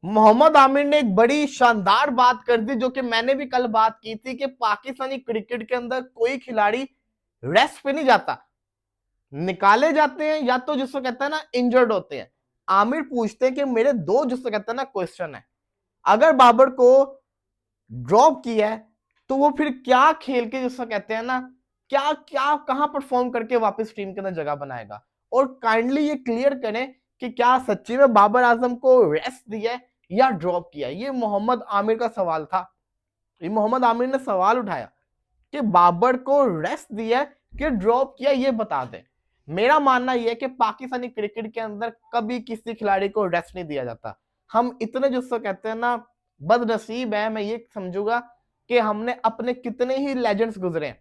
मोहम्मद आमिर ने एक बड़ी शानदार बात कर दी, जो कि मैंने भी कल बात की थी, कि पाकिस्तानी क्रिकेट के अंदर कोई खिलाड़ी रेस्ट पे नहीं जाता, निकाले जाते हैं या तो जिसको कहते हैं ना इंजर्ड होते हैं। आमिर पूछते हैं कि मेरे दो जिसको कहते हैं ना क्वेश्चन है, अगर बाबर को ड्रॉप किया है तो वो फिर क्या खेल के जिसको कहते हैं ना क्या क्या कहां परफॉर्म करके वापस टीम के अंदर जगह बनाएगा। और काइंडली ये क्लियर करें कि क्या सच्ची में बाबर आजम को रेस्ट दिया है या ड्रॉप किया। ये मोहम्मद आमिर का सवाल था, ये मोहम्मद आमिर ने सवाल उठाया कि बाबर को रेस्ट दिया है कि ड्रॉप किया, ये बता दें। मेरा मानना यह है कि पाकिस्तानी क्रिकेट के अंदर कभी किसी खिलाड़ी को रेस्ट नहीं दिया जाता। हम इतने जिसको कहते हैं ना बदनसीब है, मैं ये समझूंगा कि हमने अपने कितने ही लेजेंड्स गुजरे हैं।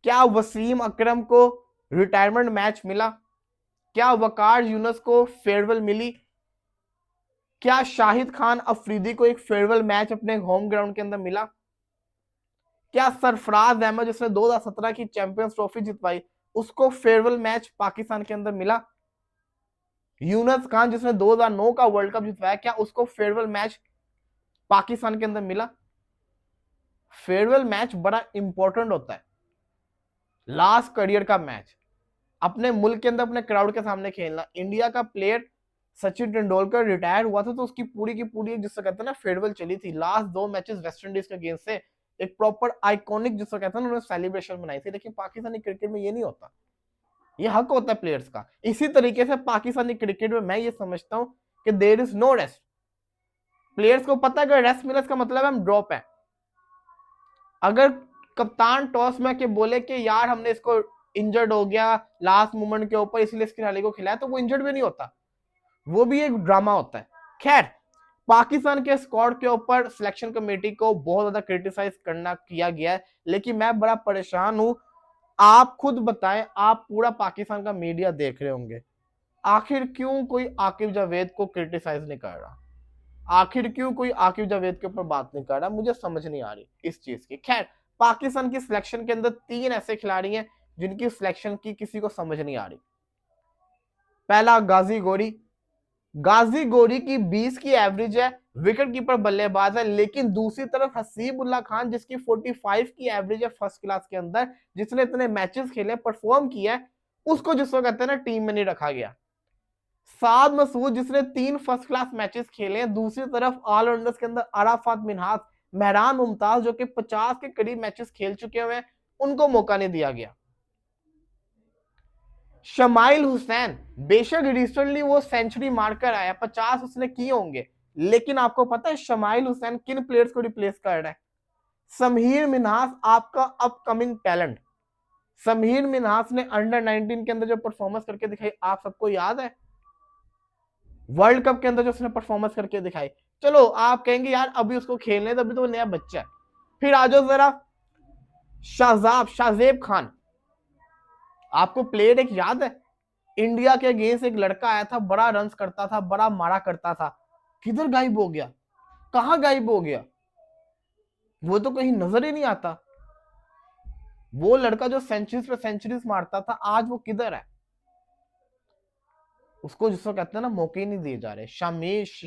क्या वसीम अकरम को रिटायरमेंट मैच मिला? क्या वकार यूनुस को फेयरवेल मिली? क्या शाहिद खान अफरीदी को एक फेयरवेल मैच अपने होम ग्राउंड के अंदर मिला? क्या सरफराज अहमद जिसने 2017 की चैंपियंस ट्रॉफी जितवाई, उसको फेयरवेल मैच पाकिस्तान के अंदर मिला? यूनुस खान जिसने 2009 का वर्ल्ड कप जितवाया, क्या उसको फेयरवेल मैच पाकिस्तान के अंदर मिला? फेयरवेल मैच बड़ा इंपॉर्टेंट होता है, लास्ट करियर का मैच, अपने मुल्क के अंदर अपने क्राउड के सामने खेलना। इंडिया का प्लेयर सचिन तेंदुलकर रिटायर हुआ था तो उसकी पूरी की पूरी जिससे कहते हैं ना फेयरवेल चली थी। लास्ट दो मैचेस वेस्ट इंडीज के अगेंस्ट से एक प्रॉपर आइकॉनिक जिसको कहते हैं ना उन्होंने सेलिब्रेशन बनाई थी। लेकिन पाकिस्तानी क्रिकेट में ये नहीं होता, ये हक होता है प्लेयर्स का। इसी तरीके से पाकिस्तानी क्रिकेट में मैं ये समझता हूं कि there is no rest. Players को पता है कि रेस्ट मिला इसका मतलब हम ड्रॉप है। अगर कप्तान टॉस में के बोले कि यार हमने इसको इंजर्ड हो गया लास्ट मोमेंट के ऊपर इसलिए इस खिलाड़ी को खिलाया, तो वो इंजर्ड भी नहीं होता, वो भी एक ड्रामा होता है। खैर, पाकिस्तान के स्क्वाड के ऊपर सिलेक्शन कमेटी को बहुत ज्यादा क्रिटिसाइज करना किया गया है, लेकिन मैं बड़ा परेशान हूं। आप खुद बताएं, आप पूरा पाकिस्तान का मीडिया देख रहे होंगे, आखिर क्यों कोई आकिब जावेद को क्रिटिसाइज नहीं कर रहा? आखिर क्यों कोई आकिब जावेद के ऊपर बात नहीं कर रहा? मुझे समझ नहीं आ रही इस चीज की। खैर, पाकिस्तान की सिलेक्शन के अंदर तीन ऐसे खिलाड़ी हैं जिनकी सिलेक्शन की किसी को समझ नहीं आ रही। पहला गाजी गोरी, गाजी गोरी की 20 की एवरेज है, विकेट कीपर बल्लेबाज है। लेकिन दूसरी तरफ हसीबुल्ला खान जिसकी 45 की एवरेज है फर्स्ट क्लास के अंदर, जिसने इतने मैचेस खेले परफॉर्म किया है, उसको जिसको कहते हैं ना टीम में नहीं रखा गया। साद मसूद जिसने 3 फर्स्ट क्लास मैचेस खेले हैं, दूसरी तरफ ऑलराउंडर्स के अंदर अराफात मिन्हाज, मेहरान मुमताज जो कि 50 के करीब मैचेस खेल चुके हुए हैं, उनको मौका नहीं दिया गया। शमाइल हुसैन, बेशक रिसेंटली वो सेंचुरी मारकर आया, 50 उसने किए होंगे, लेकिन आपको पता है शमाइल हुसैन किन प्लेयर्स को रिप्लेस कर रहा है? समीर मिन्हास, आपका अपकमिंग टैलेंट। समीर मिन्हास ने अंडर 19 के अंदर जो परफॉर्मेंस करके दिखाई आप सबको याद है, वर्ल्ड कप के अंदर जो उसने परफॉर्मेंस करके दिखाई। चलो आप कहेंगे यार अभी उसको खेलने दो, अभी तो नया बच्चा है। फिर आ जाओ जरा शाहजेब खान, आपको प्लेयर एक याद है? इंडिया के अगेंस्ट एक लड़का आया था, बड़ा रन करता था, बड़ा मारा करता था, किधर गायब हो गया? कहां गायब हो गया? वो तो कहीं नजर ही नहीं आता। वो लड़का जो सेंचुरीज पे सेंचुरीज मारता था, आज वो किधर है? उसको जिसको कहते हैं ना मौके नहीं दिए जा रहे।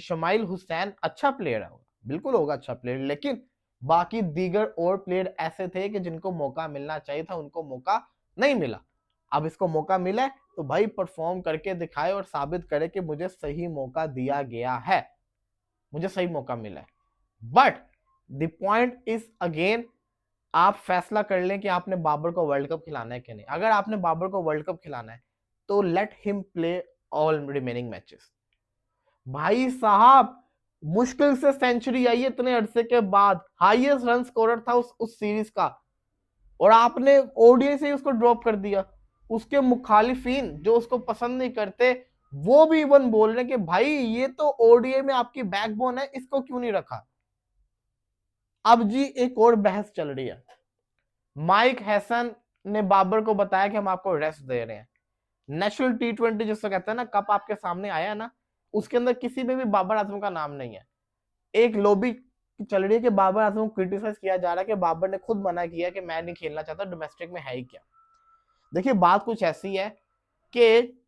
शमाइल हुसैन अच्छा प्लेयर है, बिल्कुल होगा अच्छा प्लेयर, लेकिन बाकी दीगर और प्लेयर ऐसे थे कि जिनको मौका मिलना चाहिए था, उनको मौका नहीं मिला। अब इसको मौका मिला है तो भाई परफॉर्म करके दिखाए और साबित करे कि मुझे सही मौका दिया गया है, मुझे सही मौका मिला है। But the point is again, आप फैसला कर लें कि आपने बाबर को वर्ल्ड कप खिलाना है कि नहीं। अगर आपने बाबर को वर्ल्ड कप खिलाना है तो let him play all remaining matches. भाई साहब, मुश्किल से सेंचुरी आई है इतने अरसे के बाद, हाईएस्ट रन स्कोरर था उस सीरीज का, और आपने ओडीआई से ही उसको ड्रॉप कर दिया। उसके मुखालिफिन जो उसको पसंद नहीं करते, वो भी इवन बोल रहे हैं कि भाई ये तो ओडीआई में आपकी बैकबोन है, इसको क्यों नहीं रखा? अब जी एक और बहस चल रही है। माइक हैसन ने बाबर को बताया कि हम आपको रेस्ट दे रहे हैं। नेशनल T20 जिसको कहते हैं ना कप आपके सामने आया ना, उसके अंदर किसी में भी बाबर आजम का नाम नहीं है। एक लॉबी चल रही है कि बाबर आजम को क्रिटिसाइज किया जा रहा है कि बाबर ने खुद मना किया कि मैं नहीं खेलना चाहता, डोमेस्टिक में है ही क्या। देखिए बात कुछ ऐसी है कि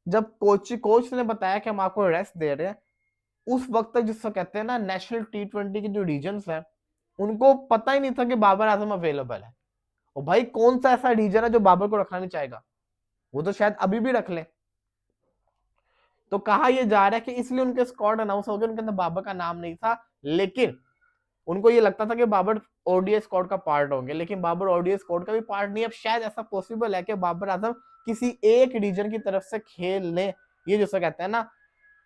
जब कोच ने बताया कि हम आपको रेस्ट दे रहे हैं, उस वक्त तक जिसको कहते हैं ना नेशनल T20 के जो रीजन्स हैं उनको पता ही नहीं था कि बाबर आजम अवेलेबल है। और भाई कौन सा ऐसा रीजन है जो बाबर को रखना नहीं चाहेगा, वो तो शायद अभी भी रख ले। तो कहा यह जा रहा है कि इसलिए उनके स्क्वाड अनाउंस हो गए, उनके अंदर बाबर का नाम नहीं था, लेकिन उनको ये लगता था कि बाबर ओडीआई स्क्वाड का पार्ट होंगे, लेकिन बाबर ओडीआई स्क्वाड का भी पार्ट नहीं है। अब शायद ऐसा पॉसिबल है कि बाबर आजम किसी एक रीजन की तरफ से खेल ले, ये जैसे कहते हैं ना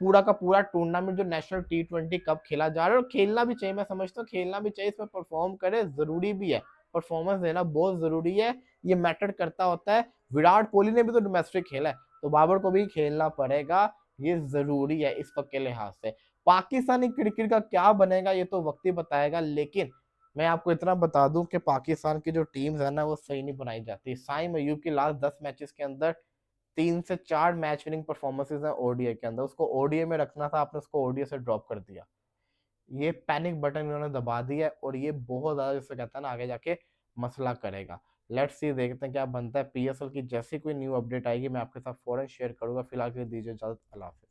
पूरा का पूरा टूर्नामेंट जो नेशनल T20 कप खेला जा रहा है। और खेलना भी चाहिए, मैं समझता हूँ खेलना भी चाहिए, इसमें परफॉर्म करे, जरूरी भी है, परफॉर्मेंस देना बहुत जरूरी है, ये मैटर करता होता है। विराट कोहली ने भी तो डोमेस्टिक खेला है, तो बाबर को भी खेलना पड़ेगा, ये जरूरी है इस वक्त के लिहाज से। पाकिस्तानी क्रिकेट का क्या बनेगा ये तो वक्त ही बताएगा, लेकिन मैं आपको इतना बता दूं कि पाकिस्तान की जो टीम्स है ना वो सही नहीं बनाई जाती। साइम अयूब की लास्ट 10 मैचेस के अंदर 3 से 4 मैच विनिंग परफॉर्मेंसेज हैं ओडीआई के अंदर, उसको ओडीआई में रखना था, आपने उसको ओडीआई से ड्रॉप कर दिया। ये पैनिक बटन इन्होंने दबा दिया है और ये बहुत ज्यादा जिसे कहता है ना आगे जाके मसला करेगा। लेट्स सी, देखते हैं क्या बनता है। पीएसएल की जैसी कोई न्यू अपडेट आएगी मैं आपके साथ फौरन शेयर करूंगा। फिलहाल के लिए दीजिए इजाजत, अल्लाह हाफिज।